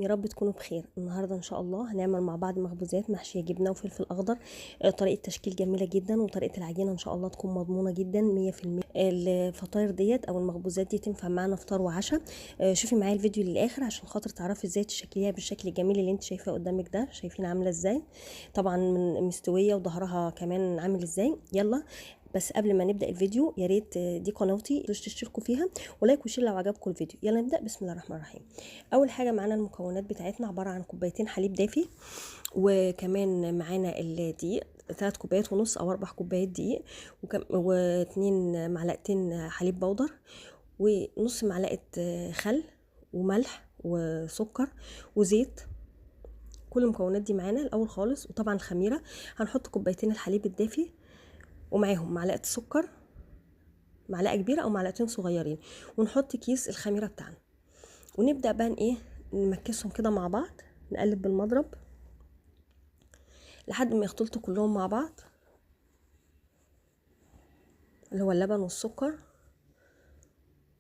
يا رب تكونوا بخير. النهارده ان شاء الله هنعمل مع بعض مخبوزات محشيه جبنه وفلفل اخضر. طريقه تشكيل جميله جدا، وطريقه العجينه ان شاء الله تكون مضمونه جدا 100%. الفطاير ديت او المخبوزات دي تنفع معانا فطار وعشاء. شوفي معايا الفيديو للاخر عشان خاطر تعرفي ازاي تشكليها بالشكل الجميل اللي انت شايفاه قدامك ده. شايفين عامله ازاي؟ طبعا من مستويه وظهرها كمان عامل ازاي. يلا بس قبل ما نبدا الفيديو يا ريت دي قناتي تشتركوا فيها ولايك وشير لو عجبكم الفيديو. يلا نبدا. بسم الله الرحمن الرحيم. اول حاجه معانا المكونات بتاعتنا عباره عن كوبايتين حليب دافي، وكمان معانا الدقيق 3 كوبايات ونص او 4 كوبايات دقيق، واتنين معلقتين حليب بودر، ونص معلقه خل وملح وسكر وزيت. كل المكونات دي معانا الاول خالص. وطبعا الخميره هنحط كوبايتين الحليب الدافي ومعاهم معلقه سكر، معلقه كبيره او معلقتين صغيرين، ونحط كيس الخميره بتاعنا، ونبدا بقى ايه نمكسهم كده مع بعض. نقلب بالمضرب لحد ما يختلطوا كلهم مع بعض، اللي هو اللبن والسكر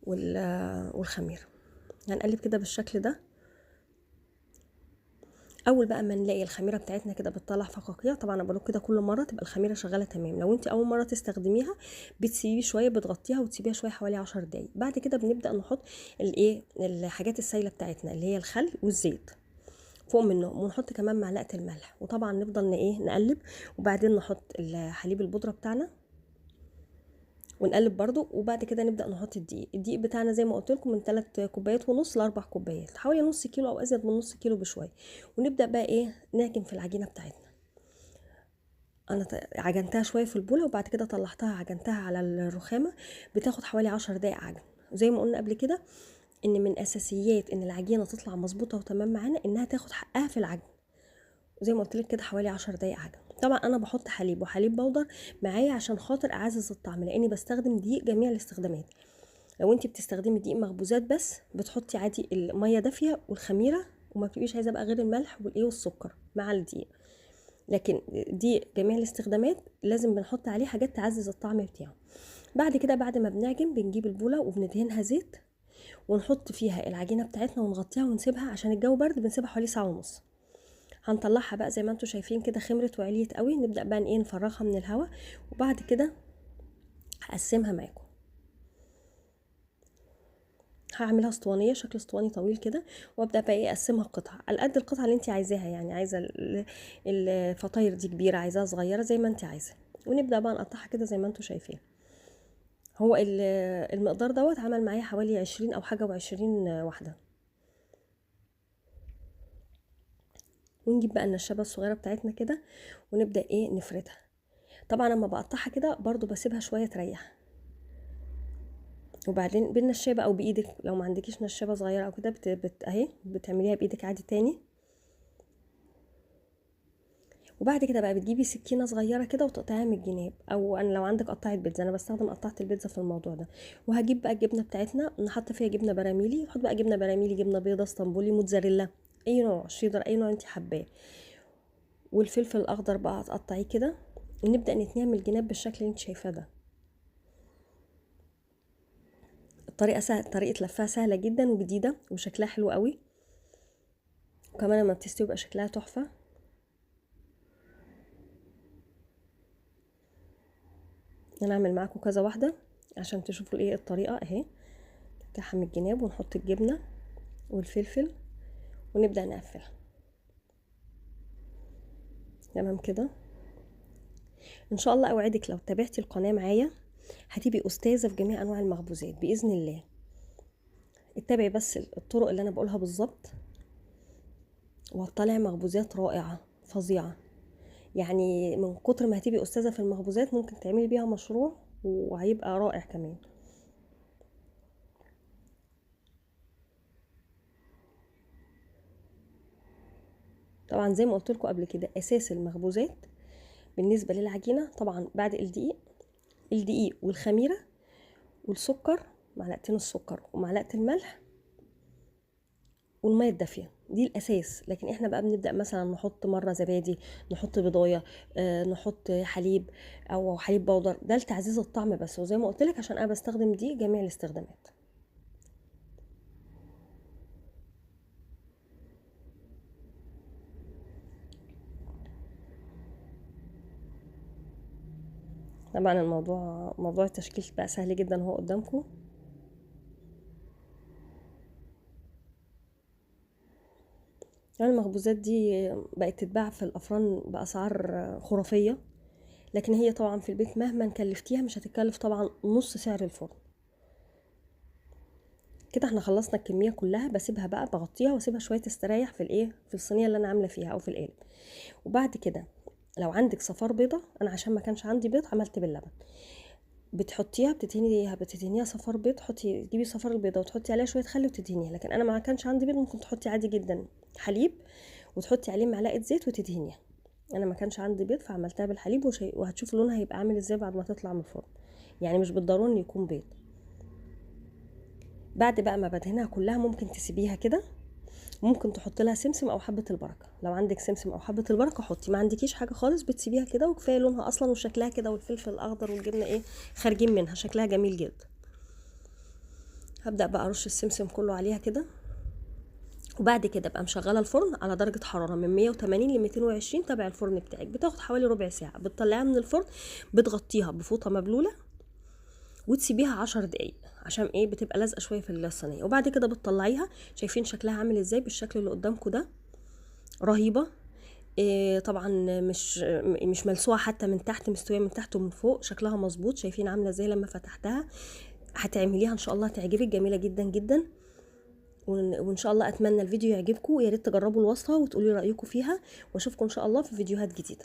والخميره. هنقلب كده بالشكل ده. اول بقى ما نلاقي الخميره بتاعتنا كده بتطلع فقاقيع، طبعا انا بقول كده كل مره تبقى الخميره شغاله تمام. لو انت اول مره تستخدميها بتسيبيه شويه، بتغطيها وتسيبيها شويه حوالي 10 دقايق. بعد كده بنبدا نحط الايه الحاجات السايله بتاعتنا اللي هي الخل والزيت فوق منهم، ونحط كمان معلقه الملح، وطبعا نفضل نقلب. وبعدين نحط الحليب البودره بتاعنا ونقلب برضو. وبعد كده نبدا نحط الدقيق بتاعنا زي ما قلت لكم من 3 كوبايات ونص ل 4 كوبايات، حوالي نص كيلو او ازيد من نص كيلو بشويه. ونبدا بقى نعجن في العجينه بتاعتنا. انا عجنتها شويه في البوله، وبعد كده طلعتها عجنتها على الرخامه. بتاخد حوالي 10 دقايق عجن. وزي ما قلنا قبل كده ان من اساسيات ان العجينه تطلع مظبوطه وتمام معانا انها تاخد حقها في العجن. زي ما قلت لك كده حوالي 10 دقايق عجن. طبعا انا بحط حليب وحليب بودر معايا عشان خاطر اعزز الطعم، لاني بستخدم دقيق جميع الاستخدامات. لو انت بتستخدمي دقيق مخبوزات بس بتحطي عادي الميه دافيه والخميره، وما بتبقيش عايزه بقى غير الملح والسكر مع الدقيق. لكن دي جميع الاستخدامات لازم بنحط عليه حاجات تعزز الطعم بتاعه. بعد كده بعد ما بنعجن بنجيب البوله وبندهنها زيت، ونحط فيها العجينه بتاعتنا ونغطيها ونسيبها عشان الجو برد. بنسيبها حوالي ساعه ونص. هنطلعها بقى زي ما انتم شايفين كده خمرت وعليت قوي. نبدا بقى نفرغها من الهواء، وبعد كده هقسمها معاكم. هعملها اسطوانيه، شكل اسطواني طويل كده، وابدا بقى اقسمها قطع على قد القطعه اللي انت عايزاها. يعني عايزه الفطاير دي كبيره، عايزاها صغيره، زي ما انت عايزه. ونبدا بقى نقطعها كده زي ما انتم شايفين. هو المقدار دوت عمل معايا حوالي 20 او حاجه و20 واحده. ونجيب بقى النشابه الصغيره بتاعتنا كده ونبدا نفردها. طبعا لما بقطعها كده برضو بسيبها شويه تريح، وبعدين بالنشابه او بايدك. لو ما عندكيش نشابه صغيره او كده اهي بتعمليها بايدك عادي تاني. وبعد كده بقى بتجيبي سكينه صغيره كده وتقطعيها من الجناب، او انا لو عندك قطعه بيتزا، انا بستخدم قطعه البيتزا في الموضوع ده. وهجيب بقى الجبنه بتاعتنا نحط فيها جبنه براميلي. نحط بقى جبنه براميلي، جبنه بيضه، اسطنبولي، موتزاريلا، اي نوع، شيدر، اي نوع انت حباه. والفلفل الاخضر بقى هتقطعيه كده، ونبدا نتنيها من الجناب بالشكل اللي انت شايفاه ده. الطريقه سهله، طريقه لفها سهله جدا وجديده وشكلها حلو قوي، وكمان لما بتستوي بقى شكلها تحفه. انا اعمل معاكم كذا واحده عشان تشوفوا الطريقه اهي. نفتحها من الجناب ونحط الجبنه والفلفل ونبدا نقفلها تمام كده. ان شاء الله اوعدك لو تابعتي القناه معايا هتبقي استاذه في جميع انواع المخبوزات باذن الله. اتبعي بس الطرق اللي انا بقولها بالظبط، وهتطلعي مخبوزات رائعه فظيعه. يعني من كتر ما هتبقي استاذه في المخبوزات ممكن تعملي بيها مشروع وهيبقى رائع كمان. طبعا زي ما قلت لكم قبل كده اساس المخبوزات بالنسبه للعجينه طبعا بعد الدقيق والخميره والسكر، معلقتين السكر ومعلقه الملح والميه الدافيه، دي الاساس. لكن احنا بقى بنبدا مثلا نحط مره زبادي، نحط بضايه، نحط حليب او حليب بودر، ده لتعزيز الطعم بس. وزي ما قلت لك عشان انا بستخدم دي جميع الاستخدامات. طبعا موضوع التشكيل بقى سهل جدا اهو قدامكم. يعني المخبوزات دي بقت تتباع في الافران باسعار خرافيه، لكن هي طبعا في البيت مهما كلفتيها مش هتكلف طبعا نص سعر الفرن. كده احنا خلصنا الكميه كلها، بسيبها بقى بغطيها واسيبها شويه تستريح في الايه، في الصينيه اللي انا عامله فيها او في القالب. وبعد كده لو عندك صفار بيضه، انا عشان ما كانش عندي بيض عملت باللبن، بتحطيها بتدهنيها صفار بيض، تجيبي صفار البيضه وتحطي عليها شويه خل وتدهنيها. لكن انا ما كانش عندي بيض، ممكن تحطي عادي جدا حليب وتحطي عليه معلقه زيت وتدهنيها. انا ما كانش عندي بيض فعملتها بالحليب، وهتشوفوا لونها هيبقى عامل ازاي بعد ما تطلع من الفرن، يعني مش بالضروري ان يكون بيض. بعد بقى ما بدهنها كلها ممكن تسيبيها كده، ممكن تحط لها سمسم او حبه البركه. لو عندك سمسم او حبه البركه حطي، ما عندكيش حاجه خالص بتسيبيها كده وكفايه لونها اصلا وشكلها كده، والفلفل الاخضر والجبنه ايه خارجين منها، شكلها جميل جدا. هبدا بقى ارش السمسم كله عليها كده، وبعد كده ابقى مشغله الفرن على درجه حراره من 180 ل 220 تبع الفرن بتاعك. بتاخد حوالي ربع ساعه. بتطلعيها من الفرن بتغطيها بفوطه مبلوله وتسيبيها 10 دقايق عشان ايه بتبقى لازقه شويه في الصينيه. وبعد كده بتطلعيها، شايفين شكلها عامل ازاي بالشكل اللي قدامكم ده، رهيبه. إيه طبعا مش ملسوعه حتى من تحت، مستويه من تحت ومن فوق، شكلها مظبوط. شايفين عامله ازاي لما فتحتها؟ هتعمليها ان شاء الله تعجبك، جميله جدا جدا. وان شاء الله اتمنى الفيديو يعجبكم، ويا ريت تجربوا الوصفه وتقولي رايكم فيها، واشوفكم ان شاء الله في فيديوهات جديده.